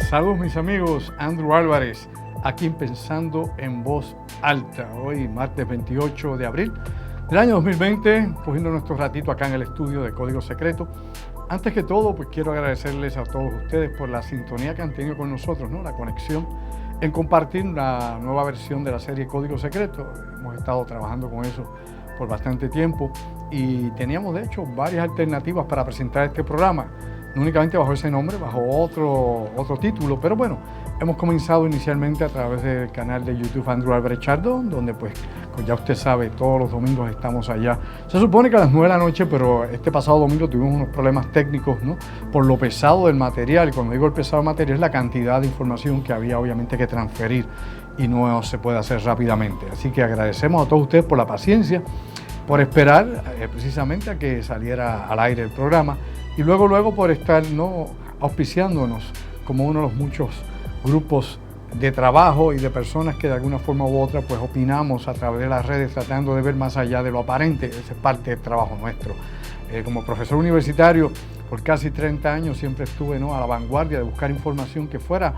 Saludos mis amigos, Andrew Álvarez, aquí en Pensando en Voz Alta, hoy martes 28 de abril del año 2020, cogiendo nuestro ratito acá en el estudio de Código Secreto. Antes que todo, pues quiero agradecerles a todos ustedes por la sintonía que han tenido con nosotros, ¿no? La conexión en compartir la nueva versión de la serie Código Secreto. Hemos estado trabajando con eso por bastante tiempo y teníamos de hecho varias alternativas para presentar este programa, no únicamente bajo ese nombre, bajo otro título, pero bueno, hemos comenzado inicialmente a través del canal de YouTube Andrew Álvarez Chardón, donde pues ya usted sabe, todos los domingos estamos allá. Se supone que a las 9 de la noche, pero este pasado domingo tuvimos unos problemas técnicos, ¿no? Por lo pesado del material, y cuando digo el pesado del material es la cantidad de información que había obviamente que transferir y no se puede hacer rápidamente. Así que agradecemos a todos ustedes por la paciencia, por esperar precisamente a que saliera al aire el programa y luego por estar auspiciándonos como uno de los muchos grupos de trabajo y de personas que de alguna forma u otra pues opinamos a través de las redes tratando de ver más allá de lo aparente. Esa es parte del trabajo nuestro. Como profesor universitario por casi 30 años siempre estuve a la vanguardia de buscar información que fuera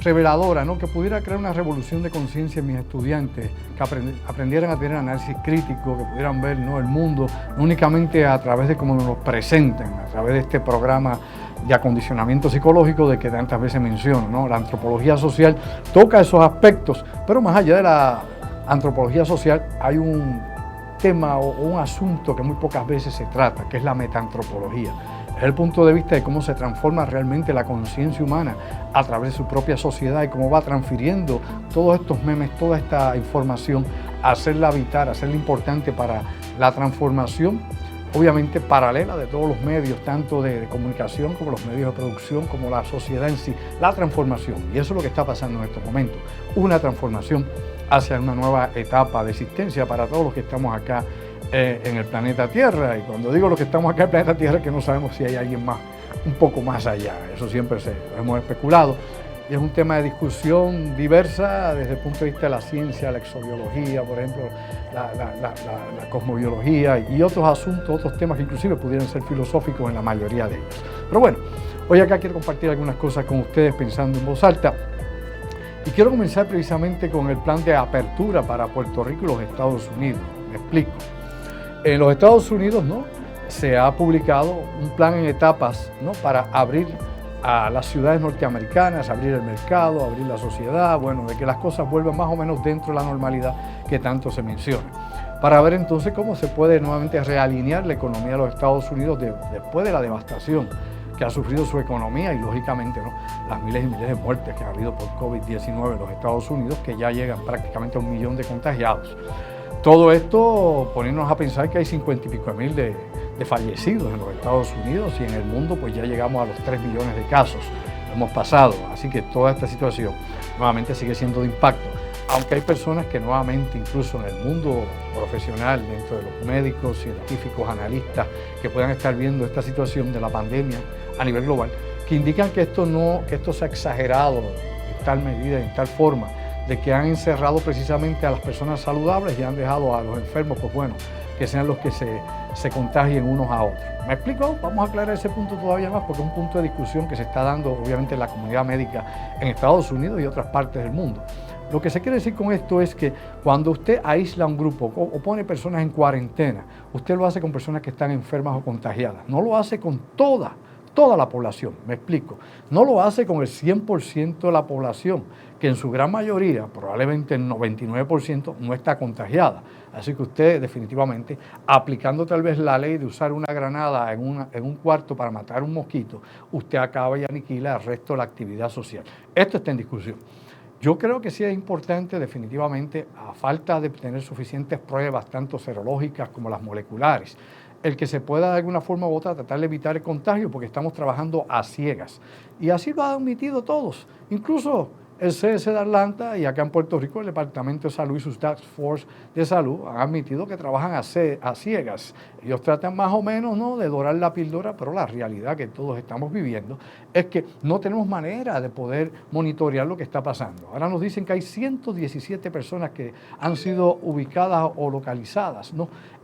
reveladora, que pudiera crear una revolución de conciencia en mis estudiantes, que aprendieran a tener análisis crítico, que pudieran ver el mundo, no únicamente a través de cómo nos lo presentan, a través de este programa de acondicionamiento psicológico de que tantas veces menciono, La antropología social toca esos aspectos, pero más allá de la antropología social hay un tema o un asunto que muy pocas veces se trata, que es la metaantropología. Es el punto de vista de cómo se transforma realmente la conciencia humana a través de su propia sociedad y cómo va transfiriendo todos estos memes, toda esta información, a hacerla vital, a hacerla importante para la transformación, obviamente paralela de todos los medios, tanto de comunicación como los medios de producción, como la sociedad en sí, la transformación. Y eso es lo que está pasando en estos momentos, una transformación hacia una nueva etapa de existencia para todos los que estamos acá en el planeta Tierra. Y cuando digo los que estamos acá en el planeta Tierra, es que no sabemos si hay alguien más, un poco más allá. Eso siempre lo hemos especulado. Y es un tema de discusión diversa desde el punto de vista de la ciencia, la exobiología, por ejemplo, la cosmobiología y otros asuntos, otros temas que inclusive pudieran ser filosóficos en la mayoría de ellos. Pero bueno, hoy acá quiero compartir algunas cosas con ustedes pensando en voz alta. Y quiero comenzar precisamente con el plan de apertura para Puerto Rico y los Estados Unidos. Me explico. En los Estados Unidos, se ha publicado un plan en etapas, para abrir a las ciudades norteamericanas, abrir el mercado, abrir la sociedad, de que las cosas vuelvan más o menos dentro de la normalidad que tanto se menciona. Para ver entonces cómo se puede nuevamente realinear la economía de los Estados Unidos después de la devastación que ha sufrido su economía y lógicamente las miles y miles de muertes que ha habido por COVID-19 en los Estados Unidos, que ya llegan prácticamente a 1 millón de contagiados. Todo esto ponernos a pensar que hay 50 y pico mil de fallecidos en los Estados Unidos y en el mundo pues ya llegamos a los 3 millones de casos. Lo hemos pasado, así que toda esta situación nuevamente sigue siendo de impacto. Aunque hay personas que nuevamente, incluso en el mundo profesional, dentro de los médicos, científicos, analistas, que puedan estar viendo esta situación de la pandemia a nivel global, que indican que esto se ha exagerado en tal medida, en tal forma, de que han encerrado precisamente a las personas saludables y han dejado a los enfermos, que sean los que se contagien unos a otros. ¿Me explico? Vamos a aclarar ese punto todavía más porque es un punto de discusión que se está dando obviamente en la comunidad médica en Estados Unidos y otras partes del mundo. Lo que se quiere decir con esto es que cuando usted aísla a un grupo o pone personas en cuarentena, usted lo hace con personas que están enfermas o contagiadas. No lo hace con toda la población, me explico. No lo hace con el 100% de la población, que en su gran mayoría, probablemente el 99%, no está contagiada. Así que usted definitivamente, aplicando tal vez la ley de usar una granada en un cuarto para matar un mosquito, usted acaba y aniquila el resto de la actividad social. Esto está en discusión. Yo creo que sí es importante definitivamente, a falta de tener suficientes pruebas, tanto serológicas como las moleculares, el que se pueda de alguna forma u otra tratar de evitar el contagio porque estamos trabajando a ciegas. Y así lo han admitido todos, incluso el CDC de Atlanta y acá en Puerto Rico el Departamento de Salud y sus Task Force de Salud han admitido que trabajan a ciegas. Ellos tratan más o menos de dorar la píldora, pero la realidad que todos estamos viviendo es que no tenemos manera de poder monitorear lo que está pasando. Ahora nos dicen que hay 117 personas que han sido ubicadas o localizadas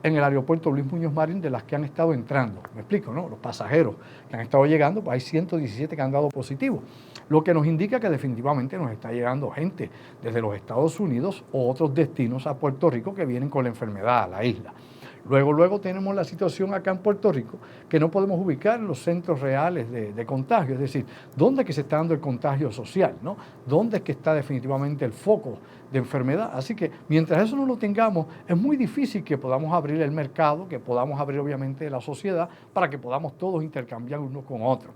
en el aeropuerto Luis Muñoz Marín de las que han estado entrando. Me explico, ¿no? Los pasajeros que han estado llegando, pues hay 117 que han dado positivo, lo que nos indica que definitivamente nos está llegando gente desde los Estados Unidos o otros destinos a Puerto Rico que vienen con la enfermedad a la isla. Luego tenemos la situación acá en Puerto Rico que no podemos ubicar los centros reales de contagio, es decir, dónde es que se está dando el contagio social, ¿no? Dónde es que está definitivamente el foco de enfermedad. Así que mientras eso no lo tengamos, es muy difícil que podamos abrir el mercado, que podamos abrir obviamente la sociedad para que podamos todos intercambiar unos con otros.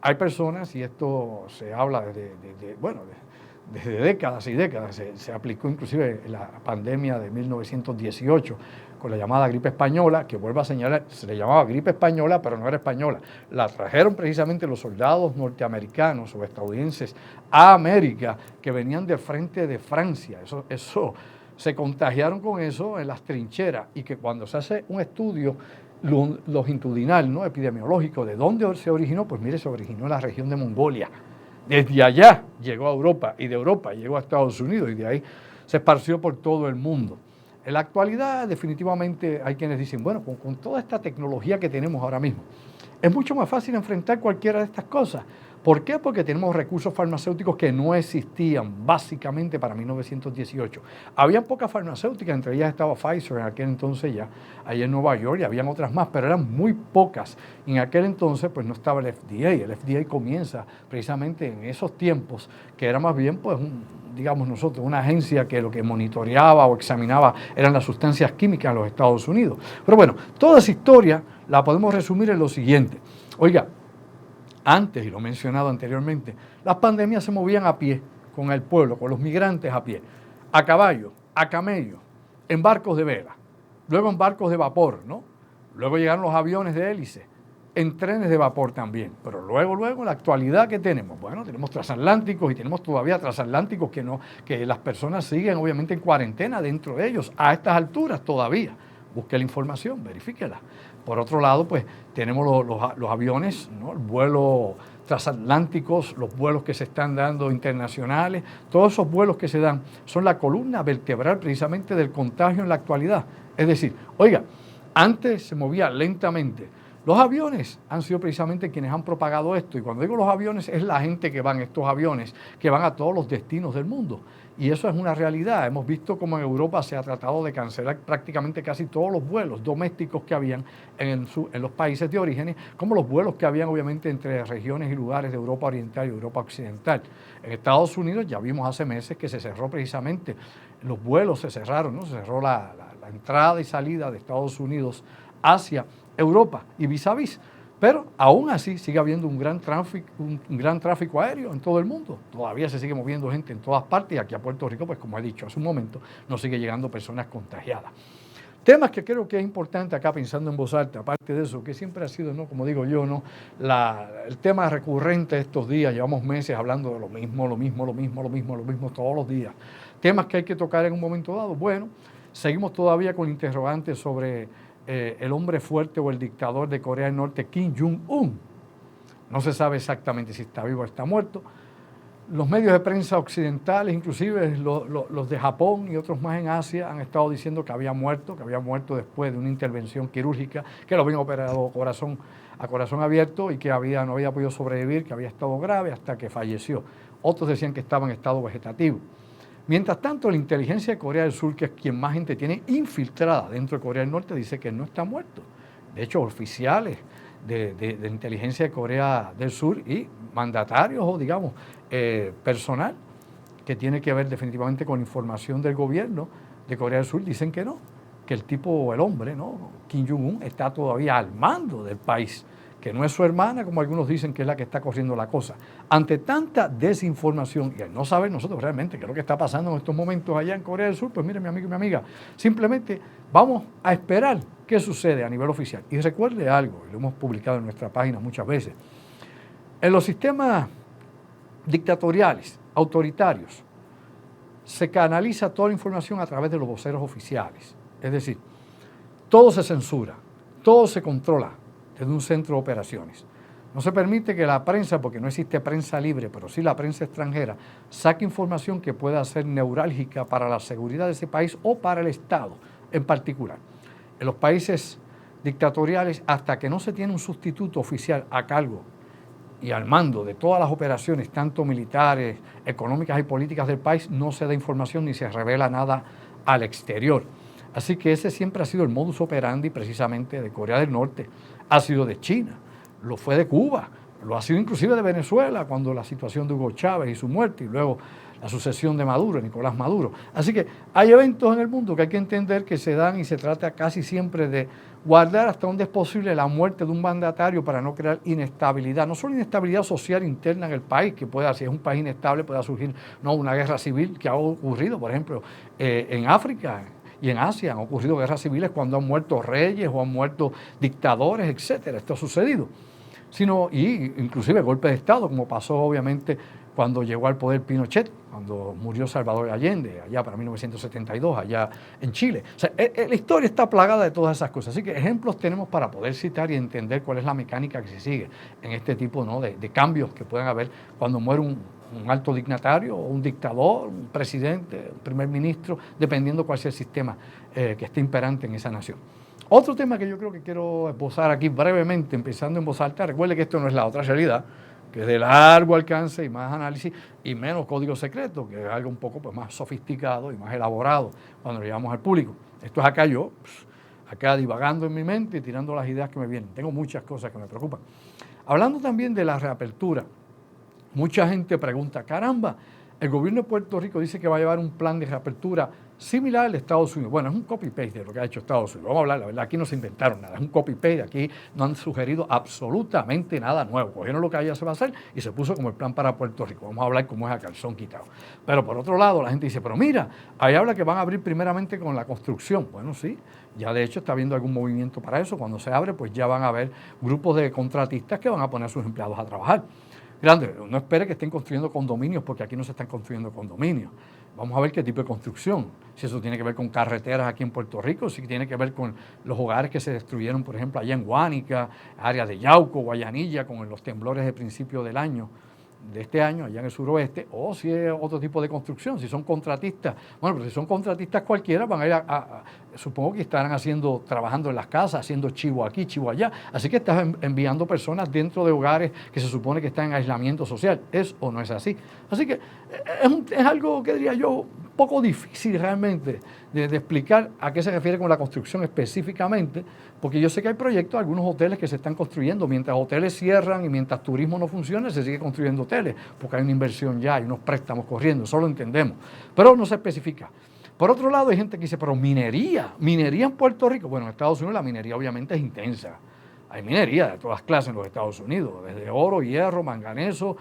Hay personas, y esto se habla desde décadas y décadas, se aplicó inclusive en la pandemia de 1918 con la llamada gripe española, que vuelvo a señalar, se le llamaba gripe española, pero no era española. La trajeron precisamente los soldados norteamericanos o estadounidenses a América, que venían del frente de Francia. Eso se contagiaron con eso en las trincheras, y que cuando se hace un estudio longitudinal, ¿no?, epidemiológico, de dónde se originó, pues mire, se originó en la región de Mongolia. Desde allá llegó a Europa, y de Europa llegó a Estados Unidos, y de ahí se esparció por todo el mundo. En la actualidad, definitivamente, hay quienes dicen, bueno, con toda esta tecnología que tenemos ahora mismo, es mucho más fácil enfrentar cualquiera de estas cosas. ¿Por qué? Porque tenemos recursos farmacéuticos que no existían básicamente para 1918. Habían pocas farmacéuticas, entre ellas estaba Pfizer en aquel entonces ya, allá en Nueva York, y habían otras más, pero eran muy pocas. Y en aquel entonces pues no estaba el FDA. El FDA comienza precisamente en esos tiempos, que era más bien pues digamos nosotros, una agencia que lo que monitoreaba o examinaba eran las sustancias químicas en los Estados Unidos. Pero bueno, toda esa historia la podemos resumir en lo siguiente. Oiga, antes, y lo he mencionado anteriormente, las pandemias se movían a pie, con el pueblo, con los migrantes a pie, a caballo, a camello, en barcos de vela, luego en barcos de vapor, ¿no? Luego llegaron los aviones de hélice, en trenes de vapor también, pero luego, en la actualidad, ¿qué tenemos? Bueno, tenemos transatlánticos, y tenemos todavía transatlánticos que las personas siguen obviamente en cuarentena dentro de ellos, a estas alturas todavía. Busque la información, verifíquela. Por otro lado, pues tenemos los aviones, ¿no?, el vuelo transatlánticos, los vuelos que se están dando internacionales, todos esos vuelos que se dan son la columna vertebral precisamente del contagio en la actualidad. Es decir, oiga, antes se movía lentamente. Los aviones han sido precisamente quienes han propagado esto, y cuando digo los aviones es la gente que va en estos aviones, que van a todos los destinos del mundo. Y eso es una realidad. Hemos visto cómo en Europa se ha tratado de cancelar prácticamente casi todos los vuelos domésticos que habían en los países de origen, como los vuelos que habían obviamente entre regiones y lugares de Europa Oriental y Europa Occidental. En Estados Unidos ya vimos hace meses que se cerró precisamente, los vuelos se cerraron, ¿no? Se cerró la entrada y salida de Estados Unidos hacia Europa y vis a vis. Pero aún así sigue habiendo un gran tráfico aéreo en todo el mundo. Todavía se sigue moviendo gente en todas partes, y aquí a Puerto Rico, pues como he dicho hace un momento, nos sigue llegando personas contagiadas. Temas que creo que es importante acá, pensando en voz alta, aparte de eso, que siempre ha sido, ¿no?, como digo yo, ¿no?, el tema recurrente estos días, llevamos meses hablando de lo mismo todos los días. Temas que hay que tocar en un momento dado. Bueno, seguimos todavía con interrogantes sobre el hombre fuerte o el dictador de Corea del Norte, Kim Jong-un. No se sabe exactamente si está vivo o está muerto. Los medios de prensa occidentales, inclusive los de Japón y otros más en Asia, han estado diciendo que había muerto después de una intervención quirúrgica, que lo habían operado a corazón abierto, y que no había podido sobrevivir, que había estado grave hasta que falleció. Otros decían que estaba en estado vegetativo. Mientras tanto, la inteligencia de Corea del Sur, que es quien más gente tiene infiltrada dentro de Corea del Norte, dice que no está muerto. De hecho, oficiales de inteligencia de Corea del Sur y mandatarios o, digamos, personal que tiene que ver definitivamente con información del gobierno de Corea del Sur, dicen que no, que el hombre, ¿no?, Kim Jong-un, está todavía al mando del país, que no es su hermana, como algunos dicen que es la que está corriendo la cosa. Ante tanta desinformación, y al no saber nosotros realmente qué es lo que está pasando en estos momentos allá en Corea del Sur, pues mire, mi amigo y mi amiga, simplemente vamos a esperar qué sucede a nivel oficial. Y recuerde algo, y lo hemos publicado en nuestra página muchas veces, en los sistemas dictatoriales, autoritarios, se canaliza toda la información a través de los voceros oficiales. Es decir, todo se censura, todo se controla desde un centro de operaciones. No se permite que la prensa, porque no existe prensa libre, pero sí la prensa extranjera, saque información que pueda ser neurálgica para la seguridad de ese país o para el Estado en particular. En los países dictatoriales, hasta que no se tiene un sustituto oficial a cargo y al mando de todas las operaciones, tanto militares, económicas y políticas del país, no se da información ni se revela nada al exterior. Así que ese siempre ha sido el modus operandi precisamente de Corea del Norte, ha sido de China, lo fue de Cuba, lo ha sido inclusive de Venezuela cuando la situación de Hugo Chávez y su muerte y luego la sucesión de Maduro, Nicolás Maduro. Así que hay eventos en el mundo que hay que entender que se dan y se trata casi siempre de guardar hasta donde es posible la muerte de un mandatario para no crear inestabilidad, no solo inestabilidad social interna en el país, que pueda, si es un país inestable, pueda surgir una guerra civil que ha ocurrido, por ejemplo, en África y en Asia han ocurrido guerras civiles cuando han muerto reyes o han muerto dictadores, etcétera. Esto ha sucedido. Sino, y inclusive golpes de Estado, como pasó obviamente cuando llegó al poder Pinochet, cuando murió Salvador Allende, allá para 1972, allá en Chile. O sea, la historia está plagada de todas esas cosas. Así que ejemplos tenemos para poder citar y entender cuál es la mecánica que se sigue en este tipo, ¿no?, de cambios que pueden haber cuando muere un alto dignatario, un dictador, un presidente, un primer ministro, dependiendo cuál sea el sistema que esté imperante en esa nación. Otro tema que yo creo que quiero esbozar aquí brevemente, empezando en voz alta, recuerde que esto no es la otra realidad, que es de largo alcance y más análisis y menos código secreto, que es algo un poco pues, más sofisticado y más elaborado cuando lo llevamos al público. Esto es acá yo, acá divagando en mi mente y tirando las ideas que me vienen. Tengo muchas cosas que me preocupan. Hablando también de la reapertura, mucha gente pregunta, caramba, el gobierno de Puerto Rico dice que va a llevar un plan de reapertura similar al de Estados Unidos. Bueno, es un copy-paste de lo que ha hecho Estados Unidos. Vamos a hablar, la verdad, aquí no se inventaron nada, es un copy-paste, aquí no han sugerido absolutamente nada nuevo. Cogieron lo que allá se va a hacer y se puso como el plan para Puerto Rico. Vamos a hablar cómo es a calzón quitado. Pero por otro lado, la gente dice, pero mira, ahí habla que van a abrir primeramente con la construcción. Bueno, sí, ya de hecho está habiendo algún movimiento para eso. Cuando se abre, pues ya van a haber grupos de contratistas que van a poner a sus empleados a trabajar. Grande, no espere que estén construyendo condominios porque aquí no se están construyendo condominios. Vamos a ver qué tipo de construcción, si eso tiene que ver con carreteras aquí en Puerto Rico, si tiene que ver con los hogares que se destruyeron, por ejemplo, allá en Guánica, áreas de Yauco, Guayanilla, con los temblores de principio del año, de este año, allá en el suroeste, o si es otro tipo de construcción, si son contratistas. Bueno, pero si son contratistas cualquiera, van a ir supongo que estarán trabajando en las casas, haciendo chivo aquí, chivo allá. Así que estás enviando personas dentro de hogares que se supone que están en aislamiento social. ¿Es o no es así? Así que es algo que diría yo un poco difícil realmente de explicar a qué se refiere con la construcción específicamente, porque yo sé que hay proyectos, algunos hoteles que se están construyendo. Mientras hoteles cierran y mientras turismo no funciona, se sigue construyendo hoteles, porque hay una inversión ya, hay unos préstamos corriendo, eso lo entendemos, pero no se especifica. Por otro lado, hay gente que dice, pero minería en Puerto Rico. Bueno, en Estados Unidos la minería obviamente es intensa. Hay minería de todas clases en los Estados Unidos, desde oro, hierro, manganeso,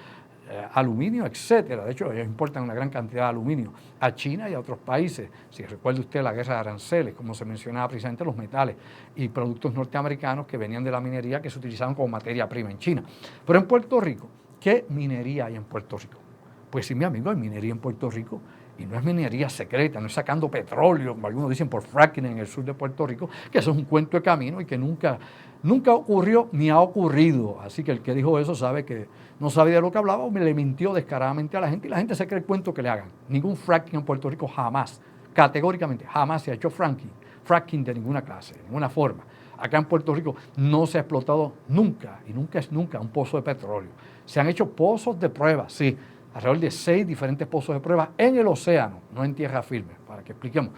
aluminio, etcétera. De hecho, ellos importan una gran cantidad de aluminio a China y a otros países. Si recuerda usted la guerra de aranceles, como se mencionaba precisamente, los metales y productos norteamericanos que venían de la minería que se utilizaban como materia prima en China. Pero en Puerto Rico, ¿qué minería hay en Puerto Rico? Pues sí, mi amigo, hay minería en Puerto Rico. Y no es minería secreta, no es sacando petróleo, como algunos dicen, por fracking en el sur de Puerto Rico, que eso es un cuento de camino y que nunca ocurrió ni ha ocurrido. Así que el que dijo eso sabe que no sabía de lo que hablaba o le mintió descaradamente a la gente y la gente se cree el cuento que le hagan. Ningún fracking en Puerto Rico jamás, categóricamente, jamás se ha hecho fracking de ninguna clase, de ninguna forma. Acá en Puerto Rico no se ha explotado nunca, y nunca es nunca, un pozo de petróleo. Se han hecho pozos de prueba, sí, alrededor de 6 diferentes pozos de prueba en el océano, no en tierra firme, para que expliquemos.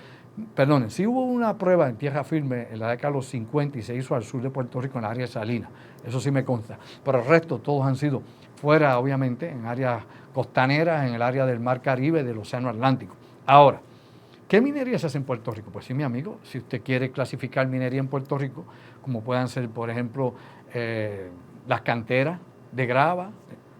Perdonen, sí hubo una prueba en tierra firme en la década de los 50 y se hizo al sur de Puerto Rico, en el área de Salinas, eso sí me consta, pero el resto todos han sido fuera, obviamente, en áreas costaneras, en el área del Mar Caribe, del Océano Atlántico. Ahora, ¿qué minería se hace en Puerto Rico? Pues sí, mi amigo, si usted quiere clasificar minería en Puerto Rico, como puedan ser, por ejemplo, las canteras de grava,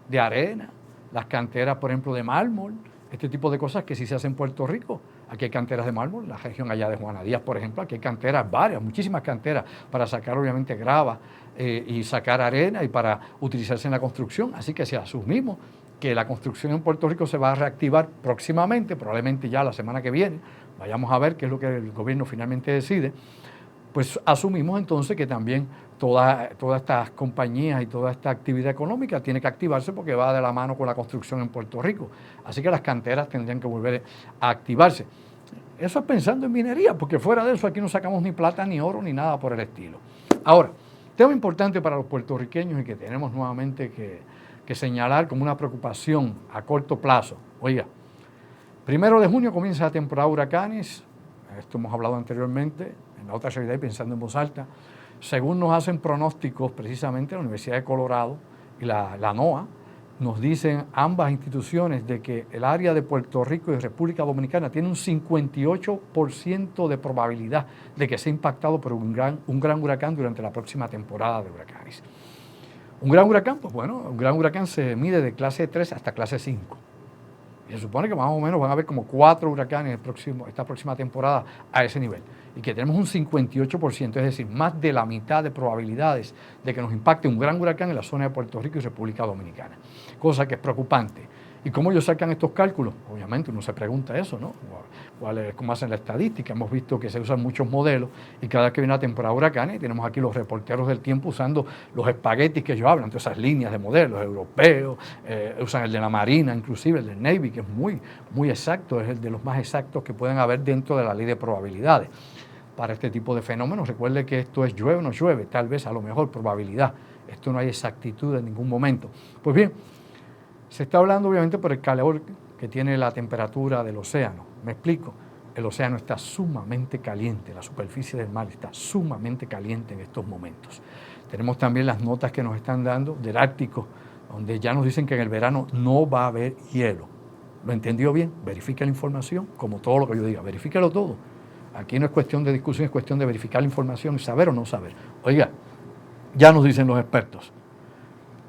de arena, las canteras, por ejemplo, de mármol, este tipo de cosas que sí se hacen en Puerto Rico. Aquí hay canteras de mármol, la región allá de Juana Díaz, por ejemplo, aquí hay canteras varias, muchísimas canteras para sacar obviamente grava y sacar arena y para utilizarse en la construcción. Así que si asumimos que la construcción en Puerto Rico se va a reactivar próximamente, probablemente ya la semana que viene, vayamos a ver qué es lo que el gobierno finalmente decide, pues asumimos entonces que también todas estas compañías y toda esta actividad económica tiene que activarse porque va de la mano con la construcción en Puerto Rico. Así que las canteras tendrían que volver a activarse. Eso es pensando en minería, porque fuera de eso aquí no sacamos ni plata, ni oro, ni nada por el estilo. Ahora, tema importante para los puertorriqueños y que tenemos nuevamente que señalar como una preocupación a corto plazo. Oiga, 1 de junio comienza la temporada de huracanes, esto hemos hablado anteriormente, en la otra realidad y pensando en voz alta. Según nos hacen pronósticos precisamente la Universidad de Colorado y la NOAA, nos dicen ambas instituciones de que el área de Puerto Rico y República Dominicana tiene un 58% de probabilidad de que sea impactado por un gran huracán durante la próxima temporada de huracanes. Un gran huracán, pues bueno, un gran huracán se mide de clase 3 hasta clase 5. Y se supone que más o menos van a haber como 4 huracanes esta próxima temporada a ese nivel. Y que tenemos un 58%, es decir, más de la mitad de probabilidades de que nos impacte un gran huracán en la zona de Puerto Rico y República Dominicana. Cosa que es preocupante. ¿Y cómo ellos sacan estos cálculos? Obviamente uno se pregunta eso, ¿no? ¿Cómo hacen la estadística? Hemos visto que se usan muchos modelos y cada vez que viene la temporada de huracanes tenemos aquí los reporteros del tiempo usando los espaguetis que ellos hablan, todas esas líneas de modelos europeos, usan el de la Marina, inclusive el del Navy, que es muy, muy exacto, es el de los más exactos que pueden haber dentro de la ley de probabilidades. Para este tipo de fenómenos, recuerde que esto es llueve o no llueve, tal vez a lo mejor probabilidad, esto no hay exactitud en ningún momento. Pues bien, se está hablando obviamente por el calor que tiene la temperatura del océano. Me explico, el océano está sumamente caliente, la superficie del mar está sumamente caliente en estos momentos. Tenemos también las notas que nos están dando del Ártico, donde ya nos dicen que en el verano no va a haber hielo. ¿Lo entendió bien? Verifique la información, como todo lo que yo diga, verifíquelo todo. Aquí no es cuestión de discusión, es cuestión de verificar la información y saber o no saber. Oiga, ya nos dicen los expertos,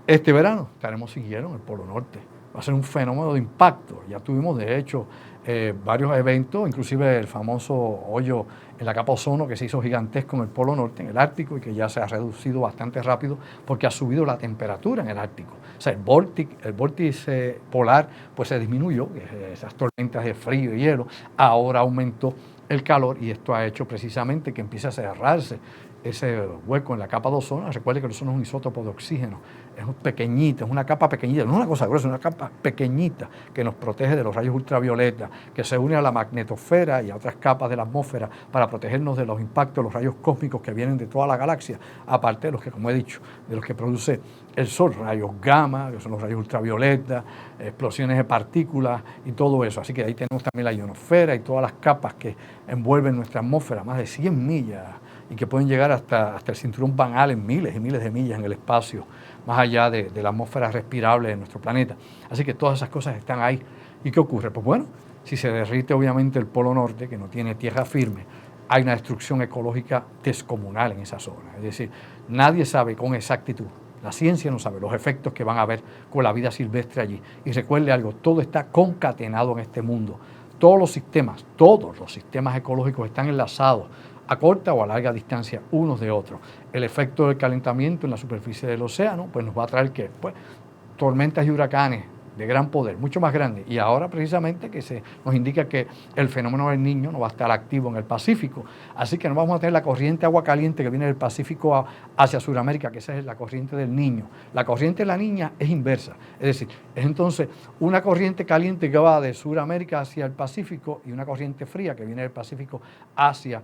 este verano estaremos sin hielo en el Polo Norte. Va a ser un fenómeno de impacto. Ya tuvimos, de hecho, varios eventos, inclusive el famoso hoyo en la capa ozono que se hizo gigantesco en el Polo Norte, en el Ártico, y que ya se ha reducido bastante rápido porque ha subido la temperatura en el Ártico. O sea, el vórtice polar pues se disminuyó, esas tormentas de frío y hielo, ahora aumentó el calor y esto ha hecho precisamente que empiece a cerrarse ese hueco en la capa de ozono. Recuerde que el ozono es un isótopo de oxígeno, es pequeñita, es una capa pequeñita, no es una cosa gruesa, es una capa pequeñita que nos protege de los rayos ultravioleta, que se une a la magnetosfera y a otras capas de la atmósfera para protegernos de los impactos de los rayos cósmicos que vienen de toda la galaxia, aparte de los que, como he dicho, de los que produce el Sol, rayos gamma, que son los rayos ultravioleta, explosiones de partículas y todo eso. Así que ahí tenemos también la ionosfera y todas las capas que envuelven nuestra atmósfera, más de 100 millas, y que pueden llegar hasta el cinturón Van Allen, miles y miles de millas en el espacio, más allá de la atmósfera respirable de nuestro planeta. Así que todas esas cosas están ahí. ¿Y qué ocurre? Pues bueno, si se derrite obviamente el Polo Norte, que no tiene tierra firme, hay una destrucción ecológica descomunal en esa zona. Es decir, nadie sabe con exactitud, la ciencia no sabe los efectos que van a haber con la vida silvestre allí. Y recuerde algo, todo está concatenado en este mundo. Todos los sistemas ecológicos están enlazados a corta o a larga distancia unos de otros. El efecto del calentamiento en la superficie del océano pues nos va a traer ¿qué? Pues tormentas y huracanes de gran poder, mucho más grandes. Y ahora precisamente que se nos indica que el fenómeno del Niño no va a estar activo en el Pacífico. Así que no vamos a tener la corriente agua caliente que viene del Pacífico hacia Sudamérica, que esa es la corriente del Niño. La corriente de la Niña es inversa. Es decir, es entonces una corriente caliente que va de Sudamérica hacia el Pacífico y una corriente fría que viene del Pacífico hacia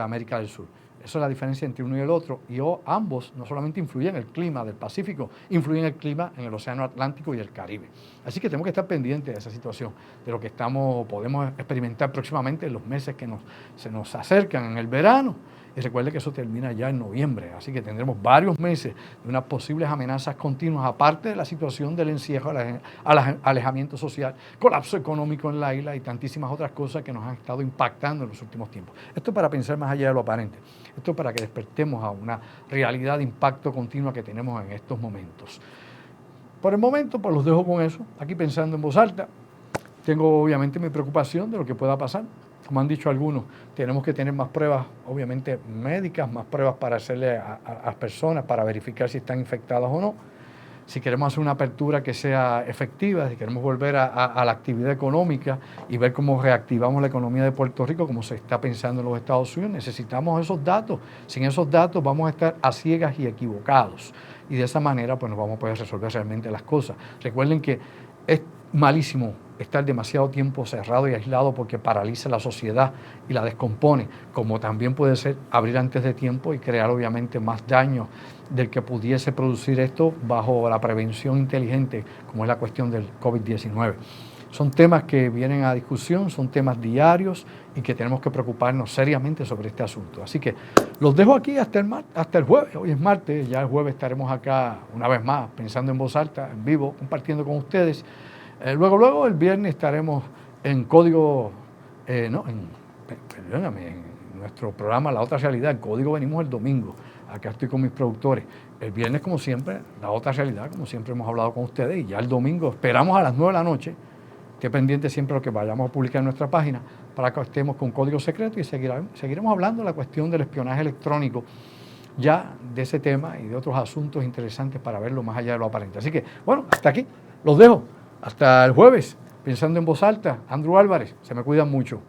América del Sur. Esa es la diferencia entre uno y el otro. Y ambos no solamente influyen en el clima del Pacífico, influyen en el clima en el Océano Atlántico y el Caribe. Así que tenemos que estar pendientes de esa situación, de lo que podemos experimentar próximamente en los meses que se nos acercan en el verano. Y recuerde que eso termina ya en noviembre, así que tendremos varios meses de unas posibles amenazas continuas, aparte de la situación del encierro, alejamiento social, colapso económico en la isla y tantísimas otras cosas que nos han estado impactando en los últimos tiempos. Esto es para pensar más allá de lo aparente, esto es para que despertemos a una realidad de impacto continua que tenemos en estos momentos. Por el momento, pues los dejo con eso, aquí pensando en voz alta. Tengo obviamente mi preocupación de lo que pueda pasar. Como han dicho algunos, tenemos que tener más pruebas, obviamente médicas, más pruebas para hacerle a las personas para verificar si están infectadas o no. Si queremos hacer una apertura que sea efectiva, si queremos volver a la actividad económica y ver cómo reactivamos la economía de Puerto Rico, como se está pensando en los Estados Unidos, necesitamos esos datos. Sin esos datos vamos a estar a ciegas y equivocados. Y de esa manera pues nos vamos a poder resolver realmente las cosas. Recuerden que es malísimo estar demasiado tiempo cerrado y aislado porque paraliza la sociedad y la descompone, como también puede ser abrir antes de tiempo y crear obviamente más daño del que pudiese producir esto bajo la prevención inteligente, como es la cuestión del COVID-19. Son temas que vienen a discusión, son temas diarios y que tenemos que preocuparnos seriamente sobre este asunto. Así que los dejo aquí hasta el jueves. Hoy es martes, ya el jueves estaremos acá una vez más, pensando en voz alta, en vivo, compartiendo con ustedes. Luego el viernes estaremos en Código, perdóname, en nuestro programa La Otra Realidad. En Código venimos el domingo. Acá estoy con mis productores. El viernes, como siempre, La Otra Realidad, como siempre hemos hablado con ustedes. Y ya el domingo esperamos a las 9 de la noche. Esté pendiente siempre de lo que vayamos a publicar en nuestra página para que estemos con Código Secreto y seguiremos hablando de la cuestión del espionaje electrónico, ya de ese tema y de otros asuntos interesantes para verlo más allá de lo aparente. Así que, bueno, hasta aquí. Los dejo. Hasta el jueves. Pensando en voz alta. Andrew Álvarez. Se me cuidan mucho.